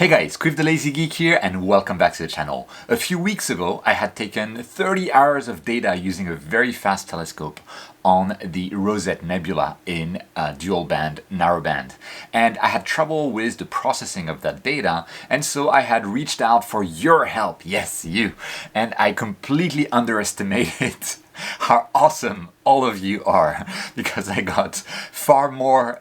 Hey guys, Quiff the Lazy Geek here and welcome back to the channel. A few weeks ago I had taken 30 hours of data using a very fast telescope on the Rosette Nebula in dual band, narrowband. And I had trouble with the processing of that data, and so I had reached out for your help, yes you, and I completely underestimated how awesome all of you are, because I got far more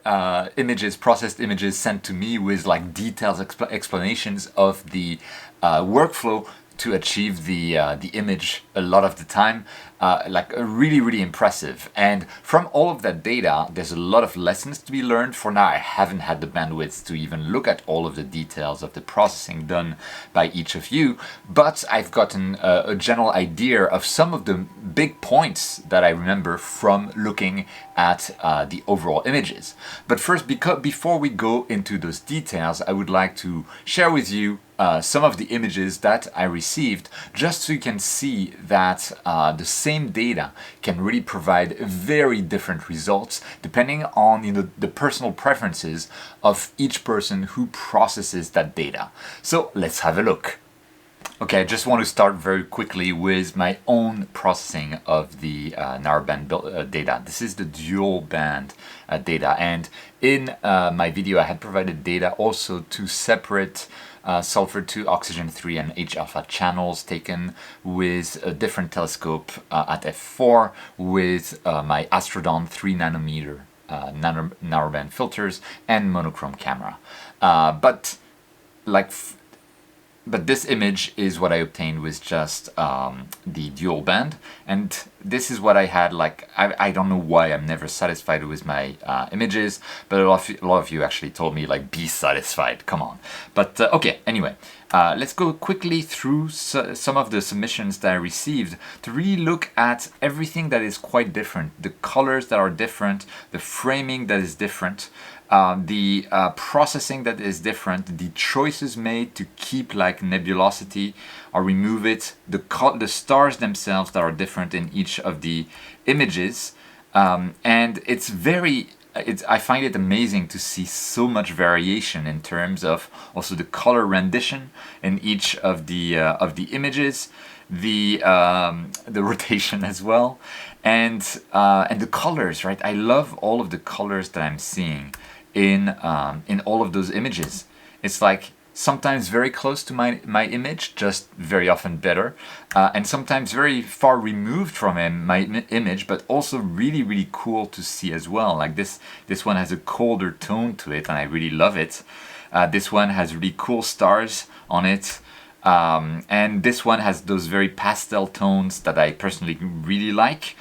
processed images sent to me with like detailed explanations of the workflow to achieve the image a lot of the time, like really impressive. And from all of that data, there's a lot of lessons to be learned. For now, I haven't had the bandwidth to even look at all of the details of the processing done by each of you, but I've gotten a general idea of some of the big points that I remember from looking at the overall images. But first, before we go into those details, I would like to share with you some of the images that I received, just so you can see that the same data can really provide very different results depending on the personal preferences of each person who processes that data. So let's have a look. Okay, I just want to start very quickly with my own processing of the narrowband data. This is the dual band data, and in my video I had provided data also to separate sulfur 2, oxygen 3 and H-alpha channels taken with a different telescope at f4 with my Astrodon 3 nanometer narrowband filters and monochrome camera. But this image is what I obtained with just the dual band, and this is what I had. Like, I don't know why I'm never satisfied with my images, but a lot of you actually told me, like, be satisfied, come on. But okay, anyway, let's go quickly through some of the submissions that I received to really look at everything that is quite different, the colors that are different, the framing that is different, the processing that is different, the choices made to keep like nebulosity or remove it, the stars themselves that are different in each of the images, and I find it amazing to see so much variation in terms of also the color rendition in each of the images, the rotation as well, and the colors. Right, I love all of the colors that I'm seeing in all of those images. It's like sometimes very close to my image, just very often better, and sometimes very far removed from my image, but also really cool to see as well. Like this one has a colder tone to it, and I really love it. This one has really cool stars on it, and this one has those very pastel tones that I personally really like.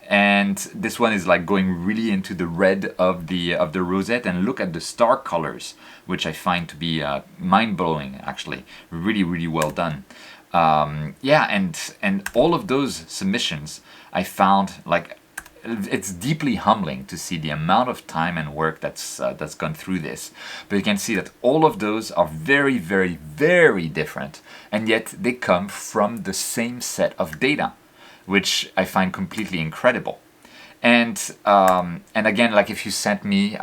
And this one is like going really into the red of the rosette, and look at the star colors, which I find to be mind-blowing, actually. Really well done. Yeah, and all of those submissions I found, like, it's deeply humbling to see the amount of time and work that's gone through this. But you can see that all of those are very different, and yet they come from the same set of data, which I find completely incredible. And again, like, if you sent me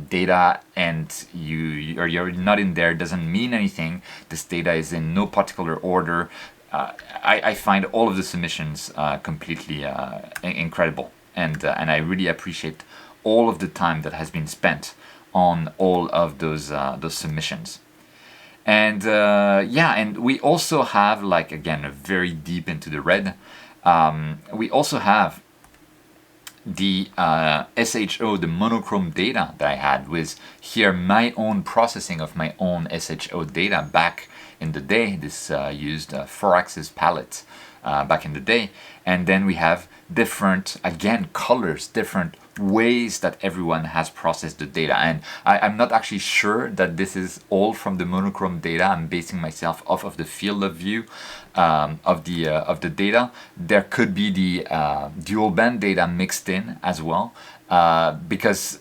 data and you're not in there, it doesn't mean anything. This data is in no particular order. I find all of the submissions completely incredible, and I really appreciate all of the time that has been spent on all of those submissions. And yeah, and we also have, like, again, very deep into the red. We also have the SHO, the monochrome data that I had, with here my own processing of my own SHO data back in the day. This used 4-axis palette back in the day. And then we have different, again, colors, different ways that everyone has processed the data. And I'm not actually sure that this is all from the monochrome data. I'm basing myself off of the field of view of the data. There could be the dual band data mixed in as well, because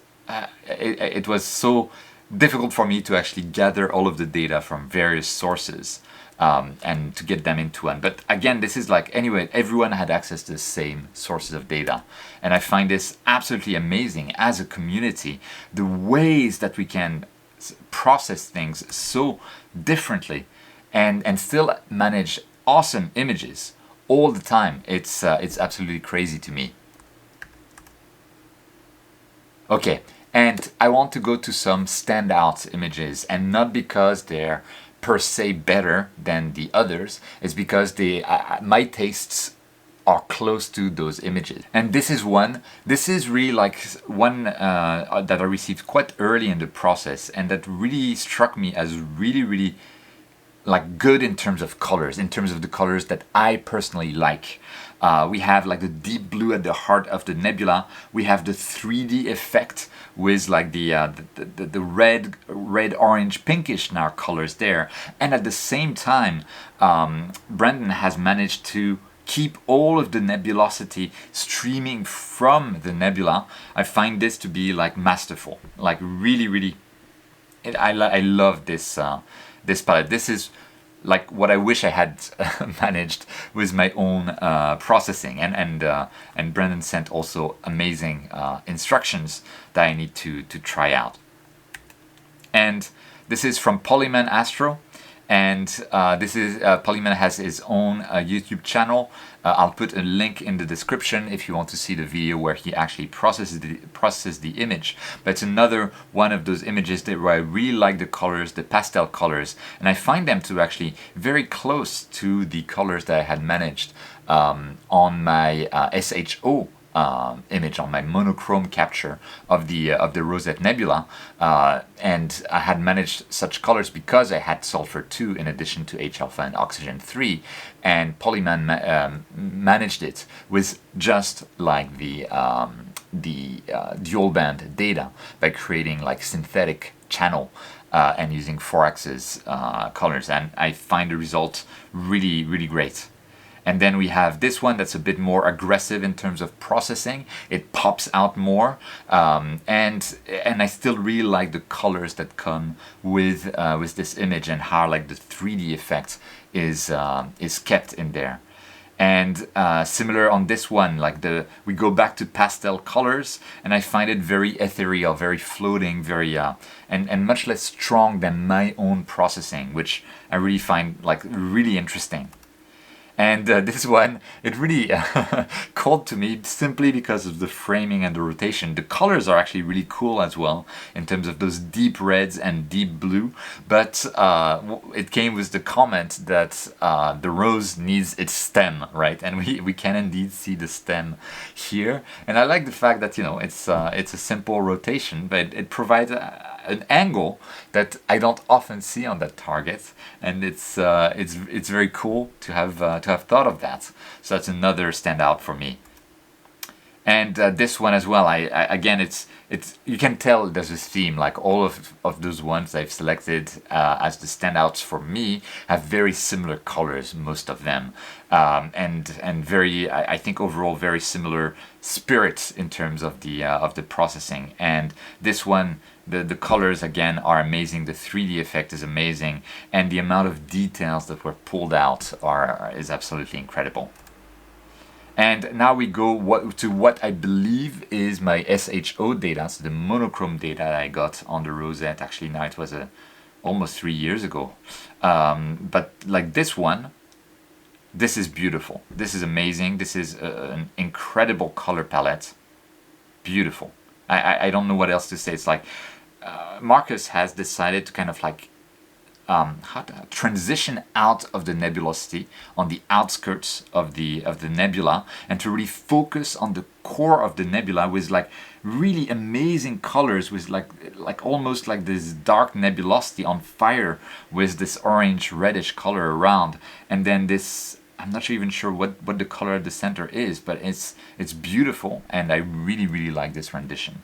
it was so difficult for me to actually gather all of the data from various sources and to get them into one. But again, this is like, anyway, everyone had access to the same sources of data. And I find this absolutely amazing as a community, the ways that we can process things so differently and still manage awesome images all the time. It's absolutely crazy to me. Okay, and I want to go to some standout images, and not because they're per se better than the others. It's because my tastes are close to those images. And this is one. This is really like one that I received quite early in the process, and that really struck me as really, really like good in terms of colors, in terms of the colors that I personally like. We have like the deep blue at the heart of the nebula. We have the 3D effect with like the red, orange, pinkish now colors there. And at the same time, Brandon has managed to keep all of the nebulosity streaming from the nebula. I find this to be like masterful, like really, really. I love this this palette. This is like what I wish I had managed with my own processing, and Brandon sent also amazing instructions that I need to try out. And this is from Polyman Astro, and this is Polyman has his own YouTube channel. I'll put a link in the description if you want to see the video where he actually processes the image. But it's another one of those images where I really like the colors, the pastel colors, and I find them to actually very close to the colors that I had managed on my SHO image, on my monochrome capture of the Rosette Nebula, and I had managed such colors because I had sulfur 2 in addition to H alpha and oxygen 3, and Polyman managed it with just like the dual band data by creating like synthetic channel and using 4-axis colors, and I find the result really, really great. And then we have this one that's a bit more aggressive in terms of processing. It pops out more, and I still really like the colors that come with this image, and how like the 3D effect is kept in there. And similar on this one, like we go back to pastel colors, and I find it very ethereal, very floating, very and much less strong than my own processing, which I really find like really interesting. And this one, it really called to me simply because of the framing and the rotation. The colors are actually really cool as well in terms of those deep reds and deep blue, but it came with the comment that the rose needs its stem, right? And we can indeed see the stem here. And I like the fact that, you know, it's a simple rotation, but it provides an angle that I don't often see on that target, and it's very cool to have thought of that. So that's another standout for me. And this one as well, I again, it's you can tell there's a theme. Like all of those ones I've selected as the standouts for me have very similar colors, most of them, and very, I think overall very similar spirits in terms of the processing. And this one, the colors again are amazing. The 3D effect is amazing, and the amount of details that were pulled out is absolutely incredible. And now we go to what I believe is my SHO data, so the monochrome data that I got on the Rosette. Actually, now it was almost 3 years ago. But like this one, this is beautiful. This is amazing. This is an incredible color palette. Beautiful. I don't know what else to say. It's like Marcus has decided to kind of like transition out of the nebulosity on the outskirts of the nebula, and to really focus on the core of the nebula with like really amazing colors, with like almost like this dark nebulosity on fire with this orange reddish color around, and then this, I'm not even sure what the color at the center is, but it's beautiful, and I really, really like this rendition.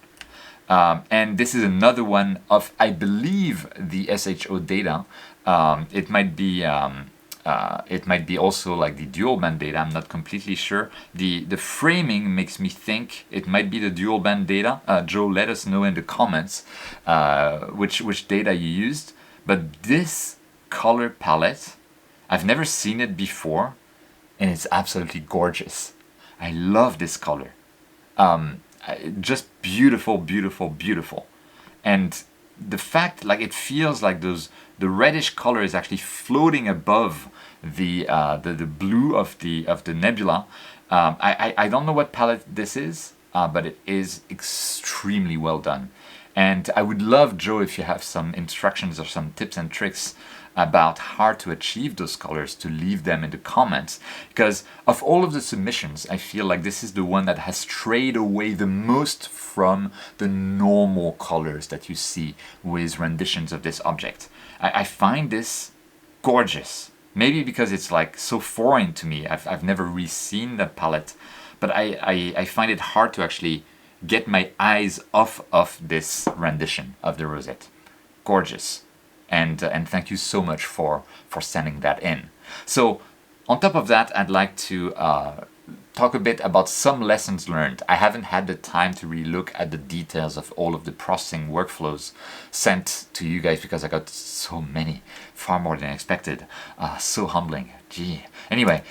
And this is another one of, I believe, the SHO data. It might be also like the dual band data. I'm not completely sure. The framing makes me think it might be the dual band data. Joe, let us know in the comments which data you used. But this color palette, I've never seen it before, and it's absolutely gorgeous. I love this color. Just beautiful, beautiful, beautiful. And the fact, like, it feels like the reddish color is actually floating above the blue of the nebula. I don't know what palette this is, but it is extremely well done. And I would love, Joe, if you have some instructions or some tips and tricks about how to achieve those colors, to leave them in the comments. Because of all of the submissions, I feel like this is the one that has strayed away the most from the normal colors that you see with renditions of this object. I find this gorgeous. Maybe because it's like so foreign to me. I've never really seen that palette, but I find it hard to actually get my eyes off of this rendition of the Rosette. Gorgeous. And thank you so much for sending that in. So on top of that, I'd like to talk a bit about some lessons learned. I haven't had the time to really look at the details of all of the processing workflows sent to you guys because I got so many, far more than I expected. So humbling. Gee. Anyway,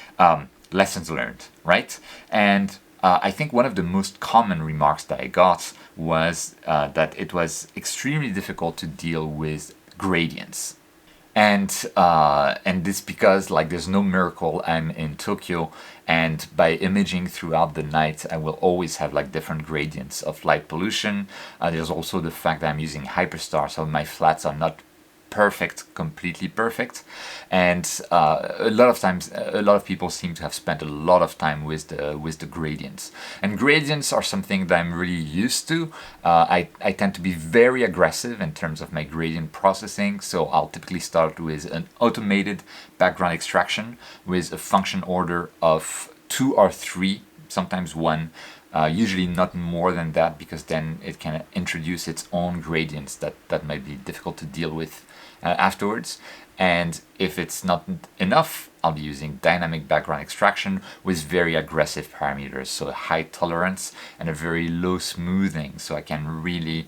lessons learned, right? And I think one of the most common remarks that I got was that it was extremely difficult to deal with gradients. And this because, like, there's no miracle. I'm in Tokyo, and by imaging throughout the night, I will always have like different gradients of light pollution. There's also the fact that I'm using Hyperstar, so my flats are not completely perfect, and a lot of times a lot of people seem to have spent a lot of time with the gradients, and gradients are something that I'm really used to. I tend to be very aggressive in terms of my gradient processing, so I'll typically start with an automated background extraction with a function order of 2 or 3, sometimes 1. Usually not more than that, because then it can introduce its own gradients that might be difficult to deal with afterwards. And if it's not enough, I'll be using dynamic background extraction with very aggressive parameters, so a high tolerance and a very low smoothing, so I can really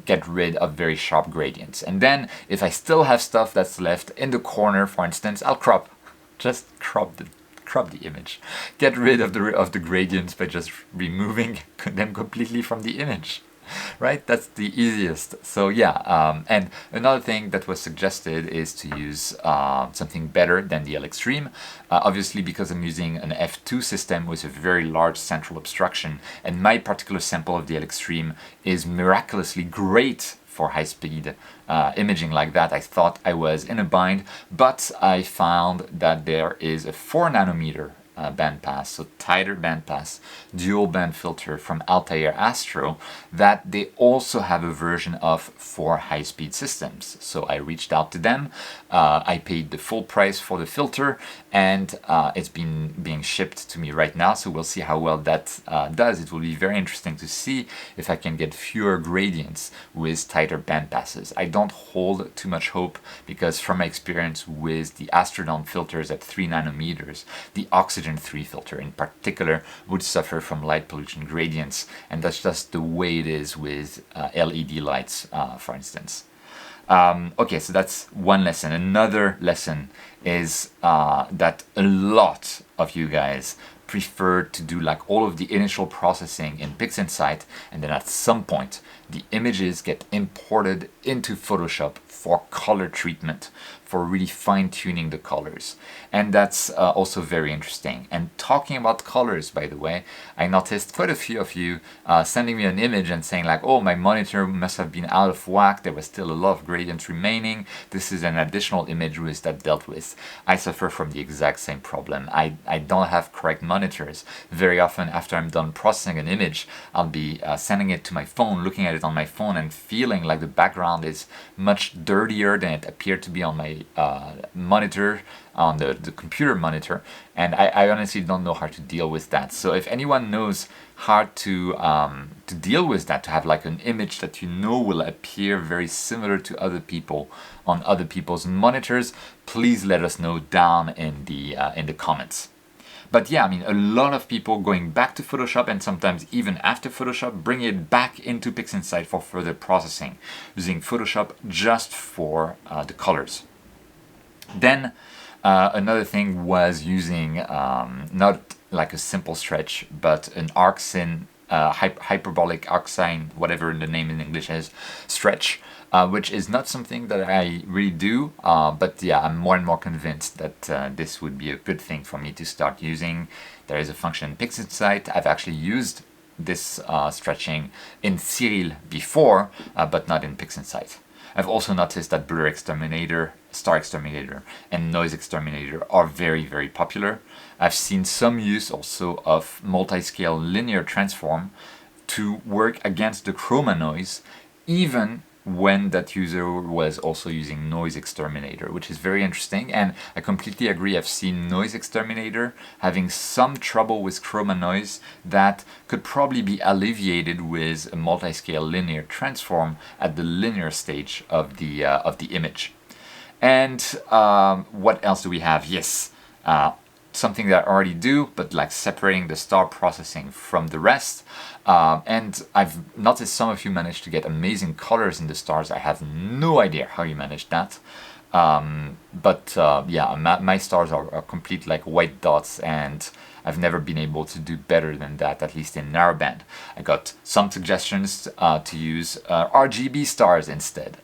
get rid of very sharp gradients. And then if I still have stuff that's left in the corner, for instance, I'll just crop the image. Get rid of the gradients by just removing them completely from the image. Right? That's the easiest. So yeah, and another thing that was suggested is to use something better than the Extreme. Obviously, because I'm using an F2 system with a very large central obstruction, and my particular sample of the Extreme is miraculously great for high-speed imaging like that, I thought I was in a bind, but I found that there is a 4 nanometer bandpass, so tighter bandpass, dual band filter from Altair Astro, that they also have a version of for high-speed systems. So I reached out to them, I paid the full price for the filter, and it's being shipped to me right now, so we'll see how well that does. It will be very interesting to see if I can get fewer gradients with tighter bandpasses. I don't hold too much hope, because from my experience with the Astrodome filters at 3 nanometers, the oxygen 3 filter in particular would suffer from light pollution gradients, and that's just the way it is with LED lights, for instance. Okay, so that's one lesson. Another lesson is that a lot of you guys prefer to do like all of the initial processing in PixInsight, and then at some point the images get imported into Photoshop for color treatment, for really fine-tuning the colors. And that's also very interesting. And talking about colors, by the way, I noticed quite a few of you sending me an image and saying like, oh, my monitor must have been out of whack, there was still a lot of gradients remaining, this is an additional image with that dealt with. I suffer from the exact same problem. I don't have correct monitors. Very often after I'm done processing an image, I'll be sending it to my phone, looking at it on my phone and feeling like the background is much dirtier than it appeared to be on my monitor, on the computer monitor, and I honestly don't know how to deal with that. So if anyone knows how to deal with that, to have like an image that you know will appear very similar to other people on other people's monitors, please let us know down in the comments. But yeah, I mean, a lot of people going back to Photoshop, and sometimes even after Photoshop, bring it back into PixInsight for further processing, using Photoshop just for the colors. Then another thing was using not like a simple stretch, but an ArcSyn hyperbolic arcsine, whatever the name in English is, stretch, which is not something that I really do, but yeah, I'm more and more convinced that this would be a good thing for me to start using. There is a function in PixInsight. I've actually used this stretching in Cyril before, but not in PixInsight. I've also noticed that Blur Exterminator, Star Exterminator, and Noise Exterminator are very, very popular. I've seen some use also of multi-scale linear transform to work against the chroma noise, even when that user was also using Noise Exterminator, which is very interesting. And I completely agree. I've seen Noise Exterminator having some trouble with chroma noise that could probably be alleviated with a multi-scale linear transform at the linear stage of the image. And what else do we have? Yes, something that I already do, but like separating the star processing from the rest. And I've noticed some of you managed to get amazing colors in the stars. I have no idea how you managed that. But yeah, my stars are complete like white dots, and I've never been able to do better than that, at least in narrowband. I got some suggestions to use RGB stars instead.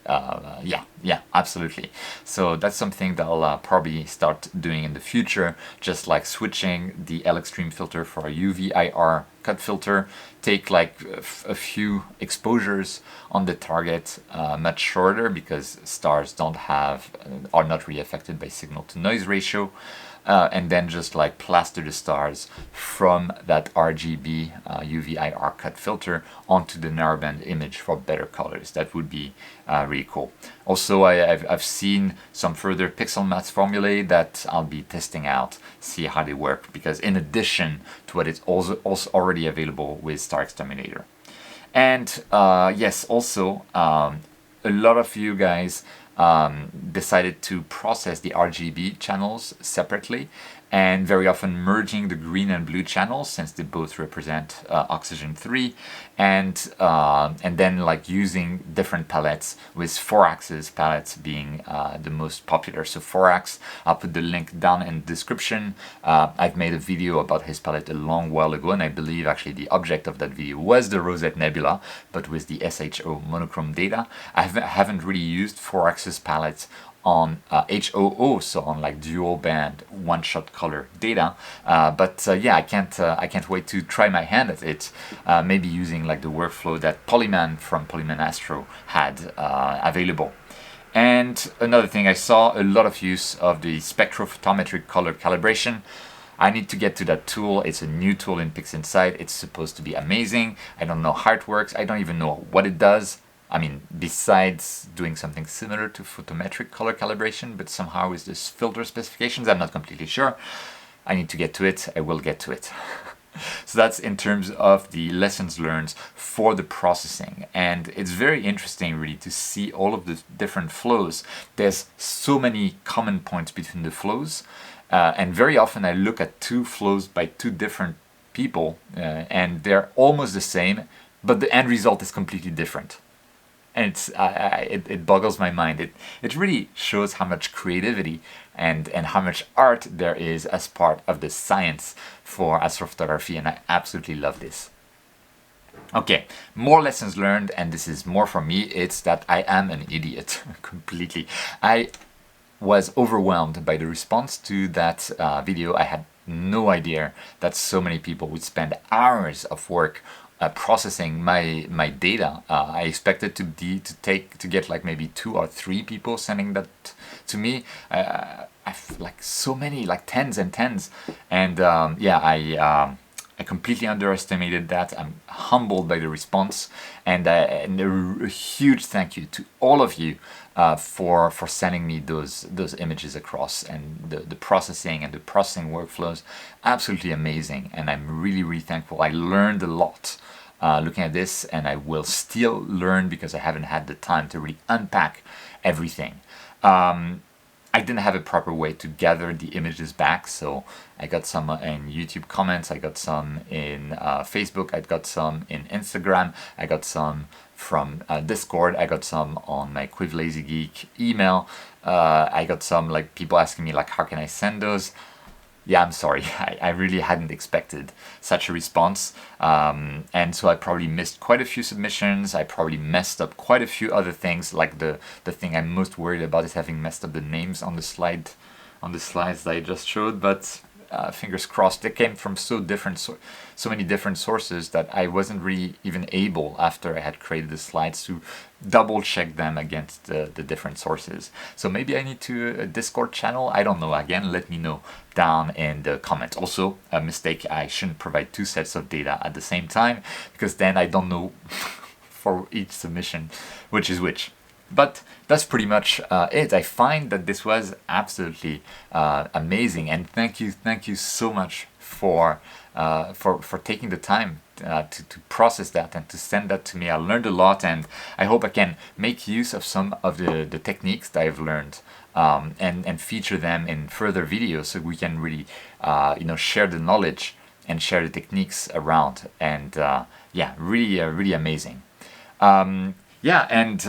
Yeah, absolutely. So that's something that I'll probably start doing in the future, just like switching the L Extreme filter for a UV-IR cut filter, take like a few exposures on the target, much shorter, because stars are not really affected by signal to noise ratio. And then just like plaster the stars from that RGB UV-IR cut filter onto the narrowband image for better colors. That would be really cool. Also, I've seen some further pixel math formulae that I'll be testing out, see how they work, because in addition to what is also already available with Star Exterminator. And yes, also a lot of you guys decided to process the RGB channels separately, and very often merging the green and blue channels, since they both represent oxygen 3, and then like using different palettes, with 4-axis palettes being the most popular. So 4-ax, I'll put the link down in the description. I've made a video about his palette a long while ago, and I believe actually the object of that video was the Rosette Nebula, but with the SHO monochrome data. I haven't really used 4-axis palettes on HOO, so on like dual band one-shot color data, but yeah, I can't wait to try my hand at it, maybe using like the workflow that Polyman from Polyman Astro had available. And another thing, I saw a lot of use of the spectrophotometric color calibration. I need to get to that tool. It's a new tool in PixInsight. It's supposed to be amazing. I don't know how it works. I don't even know what it does. I mean, besides doing something similar to photometric color calibration, but somehow with this filter specifications, I'm not completely sure. I need to get to it. I will get to it. So that's in terms of the lessons learned for the processing. And it's very interesting really to see all of the different flows. There's so many common points between the flows. And very often I look at two flows by two different people, and they're almost the same, but the end result is completely different. And it boggles my mind. It really shows how much creativity and how much art there is as part of the science for astrophotography, and I absolutely love this. Okay, more lessons learned, and this is more for me. It's that I am an idiot completely. I was overwhelmed by the response to that video. I had no idea that so many people would spend hours of work processing my data. I expected to get like maybe 2 or 3 people sending that to me. I've like so many, like tens and tens, and yeah, I completely underestimated that. I'm humbled by the response, and a huge thank you to all of you for sending me those images across, and the processing and the processing workflows, absolutely amazing, and I'm really thankful. I learned a lot looking at this, and I will still learn because I haven't had the time to really unpack everything. I didn't have a proper way to gather the images back, so I got some in YouTube comments, I got some in Facebook, I got some in Instagram, I got some from Discord, I got some on my Quiv Lazy Geek email, I got some like people asking me like how can I send those. yeah, I'm sorry. I really hadn't expected such a response. And so I probably missed quite a few submissions. I probably messed up quite a few other things. Like the thing I'm most worried about is having messed up the names on the slides that I just showed. But fingers crossed. They came from so many different sources that I wasn't really even able, after I had created the slides, to double check them against the different sources. So maybe I need to a Discord channel. I don't know. Again, let me know down in the comments. Also, a mistake: I shouldn't provide two sets of data at the same time, because then I don't know for each submission which is which. But that's pretty much it. I find that this was absolutely amazing, and thank you so much for taking the time to process that and to send that to me. I learned a lot, and I hope I can make use of some of the techniques that I've learned, and feature them in further videos, so we can really share the knowledge and share the techniques around. And yeah, really amazing. Yeah, and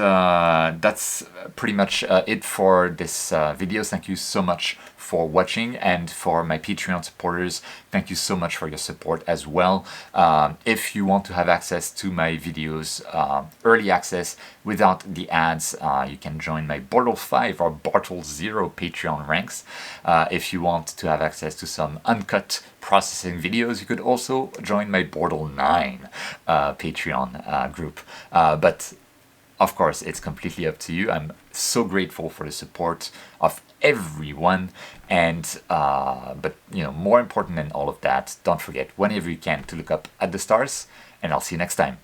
that's pretty much it for this video. Thank you so much for watching, and for my Patreon supporters, thank you so much for your support as well. If you want to have access to my videos, early access without the ads, you can join my Bortle 5 or Bortle 0 Patreon ranks. If you want to have access to some uncut processing videos, you could also join my Bortle 9 Patreon group. But of course, it's completely up to you. I'm so grateful for the support of everyone, and but more important than all of that, don't forget, whenever you can, to look up at the stars, and I'll see you next time.